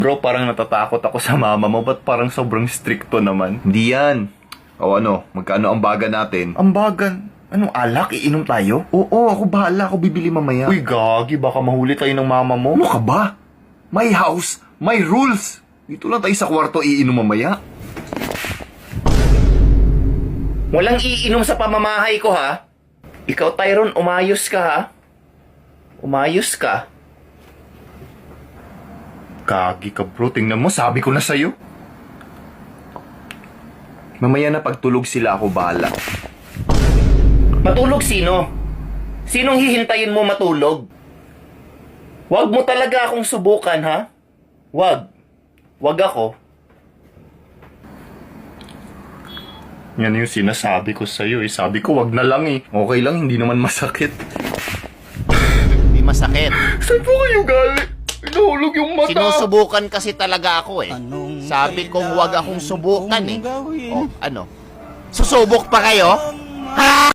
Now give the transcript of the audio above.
Bro, parang natatakot ako sa mama mo. Ba't parang sobrang stricto naman? Hindi yan. O ano, magkano ang baga natin? Ambagan? Anong alak? Iinom tayo? Oo, ako bahala. Ako bibili mamaya. Uy, gagi. Baka mahuli tayo ng mama mo. Ano ka ba? My house, my rules. Dito lang tayo sa kwarto iinom mamaya. Walang iinom sa pamamahay ko, ha? Ikaw, Tyron, umayos ka, ha? Umayos ka. Kagi ka, bro. Tingnan mo, sabi ko na sa'yo. Mamaya na pagtulog sila, ako bahala. Matulog sino? Sinong hihintayin mo matulog? Huwag mo talaga akong subukan, ha? Huwag. Huwag ako. Yan yung sinasabi ko sa'yo, eh. Sabi ko, wag na lang, eh. Okay lang, hindi naman masakit. Hindi masakit. Saan po kayo galing? Nahulog yung mata. Sinusubukan kasi talaga ako eh. Sabi kong huwag akong subukan eh. O, ano? Susubok pa kayo? Ha?